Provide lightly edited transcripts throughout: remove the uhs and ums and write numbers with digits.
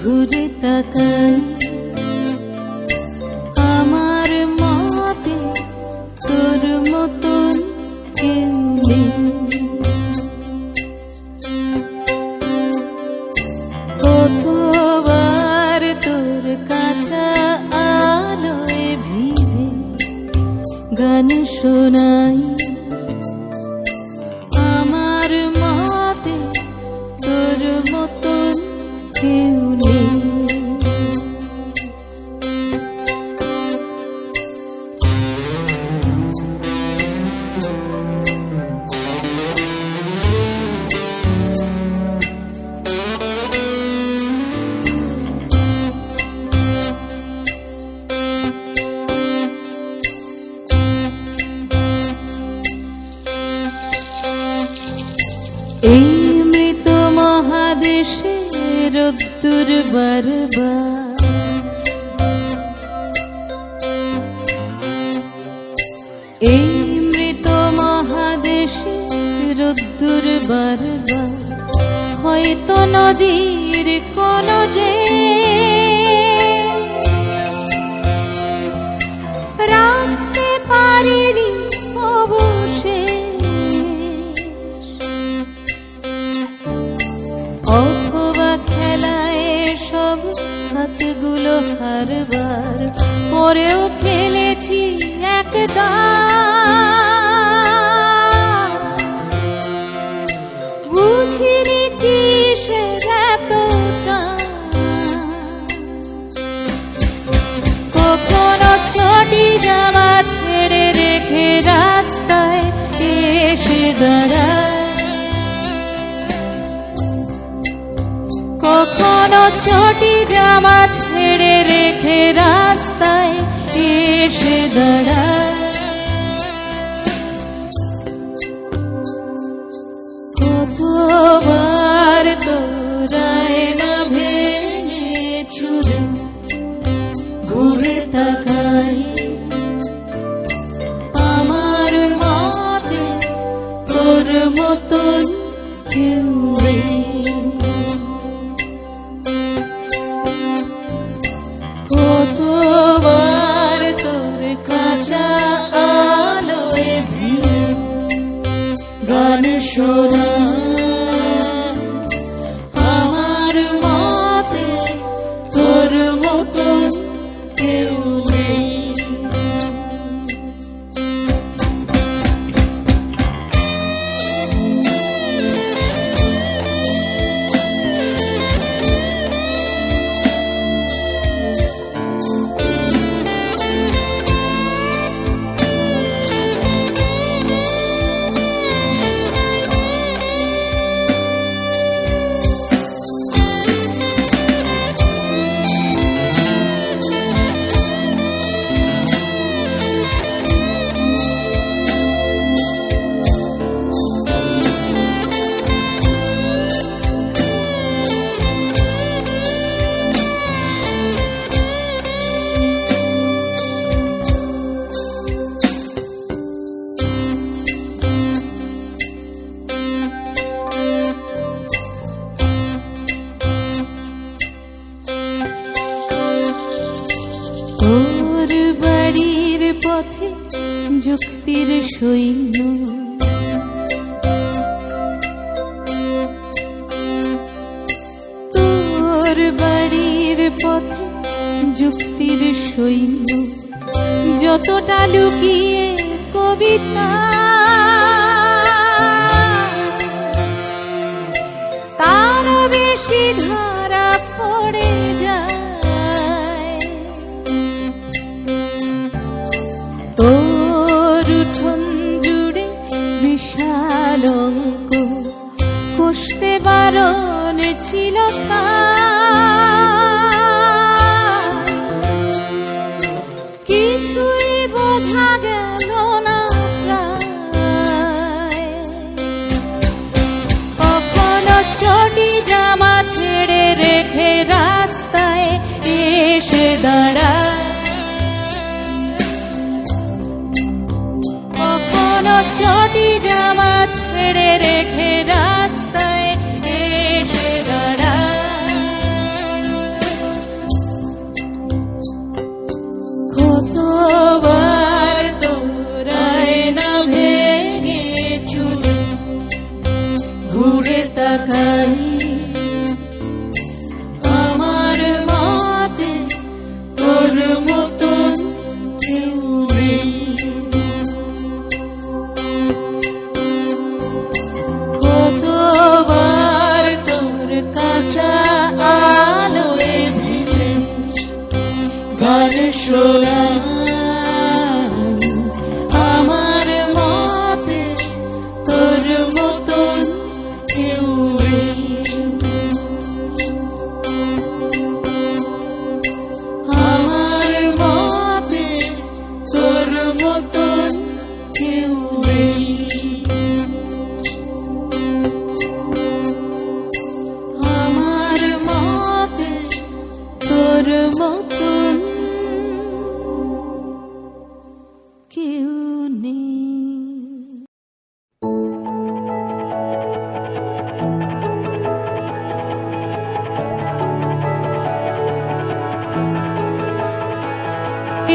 ঘুরে তাকাই আমার মতে তোর মতন কেউ নেই। কতবার তোর কাঁচা আলোয় ভিজে গান শোনাই আমার মতে তোর মতন কেউ নেই। এই মৃত মহাদেশের রোদ্দুর বারবার এই মৃত মহাদেশের রোদ্দুর বারবার হয়তো নদীর কোন রে রাখতে পারিনি অথবা খেলায় সব হাতগুলো হারবার পরেও খেলেছি একদা বুঝিনি কিসের এতটা কখনো চটি জামা ছেড়ে রেখে রাস্তায় এসে দাঁড়ায় কখনো চটি জামা ছেড়ে রেখে রাস্তায় এসে দাঁড়ায় কতবার তোরায় না ভেঙে চুরে ঘুরে তাকাই আমার মতে তোর মতন কেউ নেই। কতবার তোর কাঁচা আলোয় ভিজে গান শোনা আমার মতে তোর মতন কেউ নেই। তোর বাড়ির পথে যুক্তির সৈন্য তোর বাড়ির পথে যুক্তির সৈন্য যতটা লুকিয়ে কবিতা তার বেশি ধরা পড়ে যায় তোর উঠোন জুড়ে বিশাল অঙ্ক কষতে বারণ ছিল কিছুই বোঝা গেল না কখনো চটি জামা ছেড়ে রেখে রাস্তায় এসে দাঁড়ায় চটি জামা ছেড়ে রেখে রাস্তায় এসে দাঁড়ায় সোনা আমার মতে তোর মতন কেউ নেই আমার মতে তোর মতন কেউ নেই আমার মতে তোর মতন কেউ নেই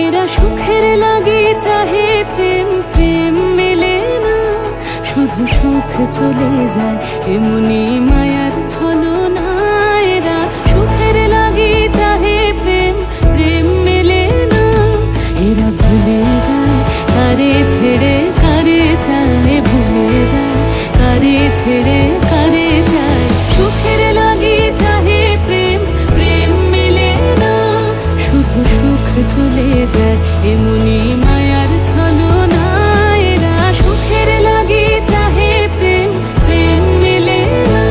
এরা সুখের লাগে চাহে প্রেম প্রেম মেলে না শুধু সুখ চলে যায় এমনি মায়ার ছলনা এরা সুখের লাগে চাহে প্রেম প্রেম মেলে না এরা ভুলে যায় কারে ছেড়ে কারে চায় ভুলে যায় কারে ছেড়ে কারে চায় সুখের লাগে চাহে প্রেম প্রেম মেলে না শুধু সুখ চলে যায় এমনি মায়ার ছলনা এরা সুখের লাগে চাহে প্রেম প্রেম মেলে না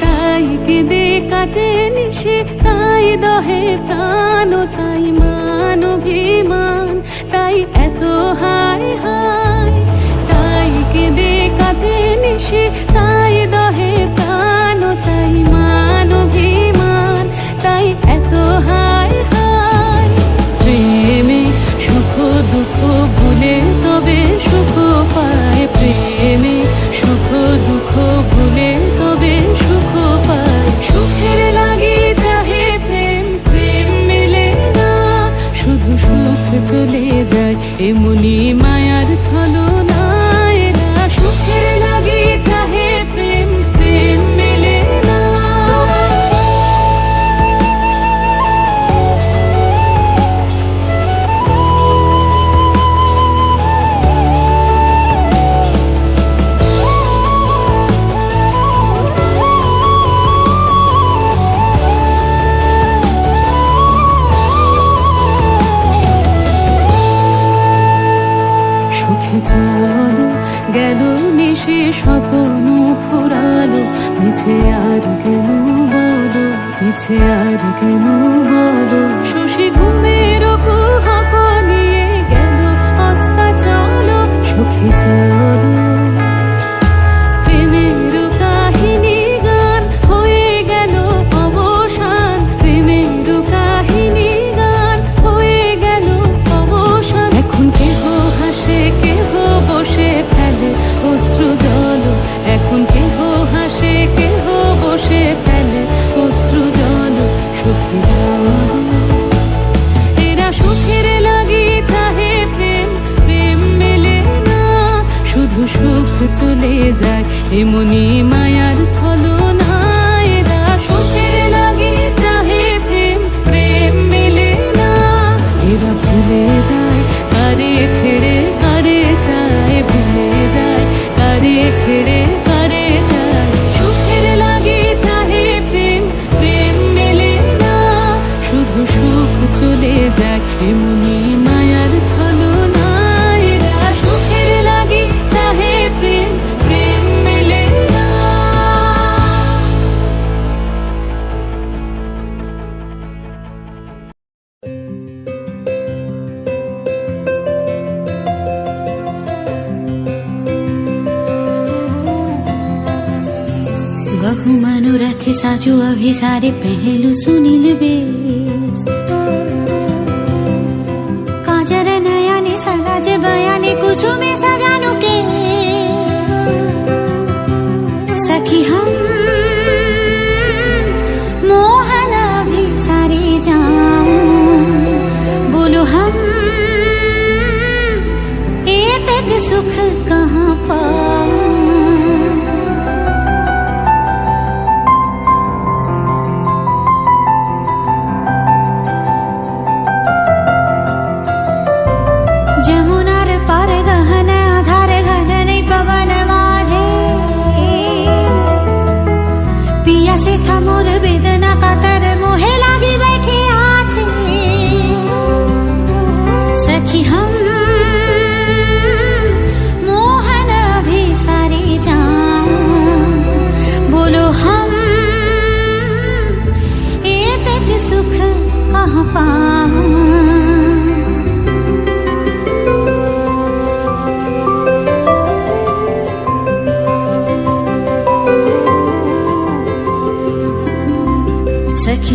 তাই কেঁদে কাটে নিশে তাই দহে প্রাণ তাই মান অভিমান তাই এত হায় হায় তাই কেঁদে কাটে নিশে তাই দহে প্রাণ তাই মান অভিমান তাই এত হায় হায় প্রেমে সুখ দুঃখ ভুলে তবে সুখ পায় প্রেমে সুখ দুঃখ ভুলে তবে সুখ পায় সুখের লাগে চাহে প্রেম প্রেম মেলে না শুধু সুখ চলে যায় এমনি মায়ার ছলনা এরা সুখের লাগে চাহে প্রেম প্রেম মেলে না সুখে চলো গেল নিশে স্বপ্ন ফুরালো মিছে আর কেন বলো মিছে আর কেন বলো শশী ঘুমের কুহক নিয়ে গেল অস্তা চলো সুখে চলো প্রেমের কাহিনী গান হয়ে গেল অবসান প্রেমের কাহিনী গান হয়ে গেল অবসান এখন কেহ হাসে কেহ বসে ফেলে অশ্রু জল এখন কেহ হাসে কেহ বসে ফেলে অশ্রু জল সুখে চলো এরা সুখের লাগি চাহে প্রেম প্রেম মেলে না শুধু সুখ চলে যায় এমনি মায়ার ছলনা এরা সুখের লাগি চাহে প্রেম প্রেম মেলে না এরা ভুলে যায় কারে ছেড়ে কারে চায় ভুলে যায় কারে ছেড়ে কারে চায় সুখের লাগে চাহে প্রেম প্রেম মেলে না শুধু সুখ চলে যায় এমনি মায়ার ছলনা এরা সুখের লাগে চাহে প্রেম প্রেম মেলে না बहु मनोरथ साजू अभी सारे पहलू सुनील बेस काजर नयने सराज बयाने कुसुमे सजानो के सखी हम मोहन अभी सारे जाऊं बोलो हम एतद सुख कहाँ पाऊं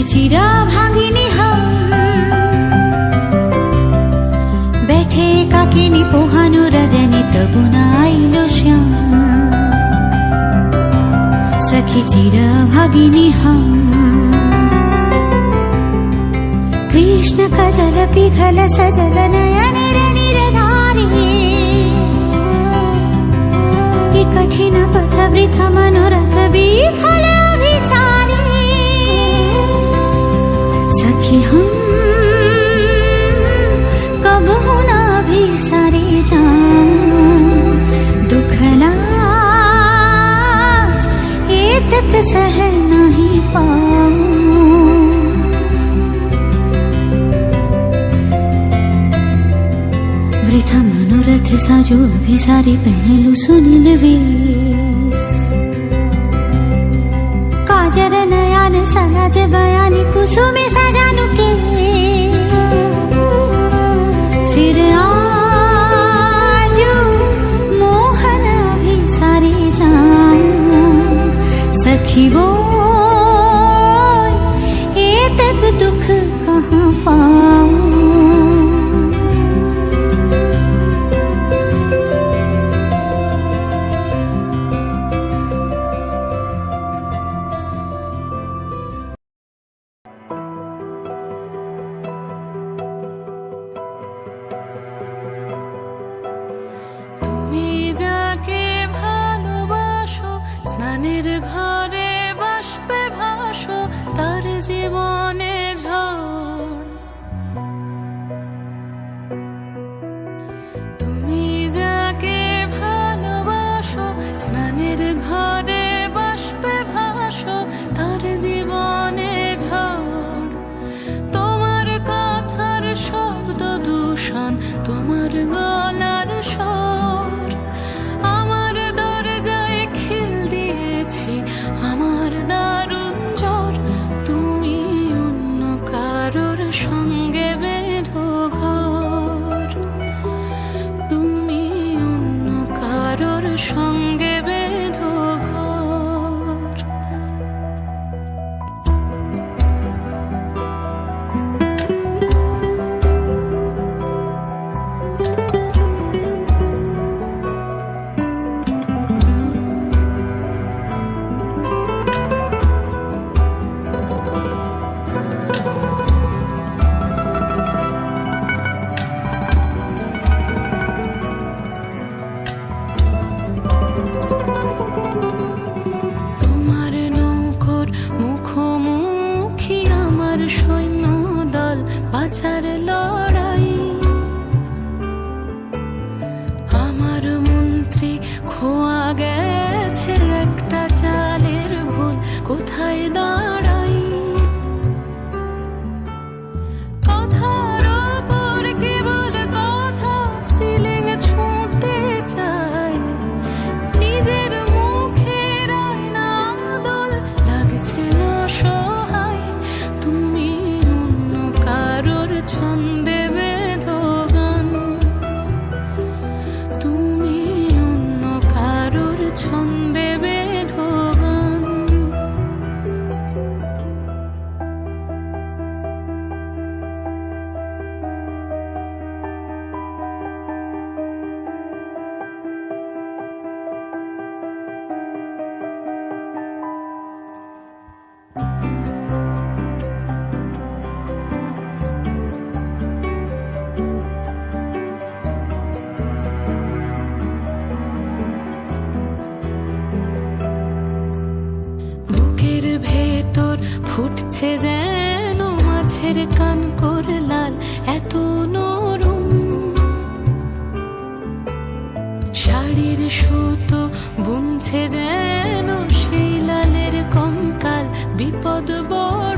चिरा भागिनी हम बैठे काकिनी पोहानो रजनी तबुना आइलो श्याम सखी चिरा भागिनी हम कृष्ण कजल पिघल सजल नयन निरधारी कठिन पथ वृथ मनोरथ विफल अभिसारी सखी हम कब होना अभिसारे जाऊं दुखलाज ये तक सह नहीं पाऊं वृथा मनोरथ साजो अभिसारी पहलू सुनील वेश काजर नयन सलज बयानी कुसुमे सजानु के फिर आजो मोहन अभिसारी जाऊं सखी वो ये तक दुख कहाँ पाऊं স্নানের ঘরে বাষ্পে ভাসো তার জীবনে ঝড় তুমি যাকে ভালোবাসো স্নানের ঘরে বাষ্পে ভাসো তার জীবনে ঝড় তোমার কথার শব্দ দূষণ তোমার গলার স্বর আমার দরজায় খিল দিয়েছি আমার দারুণ জ্বর তুমি অন্য কারোর সঙ্গে বেঁধো ঘর তুমি অন্য কারোর সঙ্গে বেঁধো ঘর বাঁচার লড়াই আমার মন্ত্রী খোয়া গেছে একটা চালের ভুল কোথায় দাঁড়াই কথার ওপর কেবল কথা সিলিং ছুঁতে চাই নিজের মুখের আয়না দোল লাগছে অসহায় তুমি কারোর ছন্দে বেঁধো গান তুমি অন্য কারোর ছন্দে বেঁধো গান ফুটছে যেন মাছের কান করে লাল এত নরম শাড়ির সুতো বুনছে যেন সেই লালের কঙ্কাল বিপদ বড়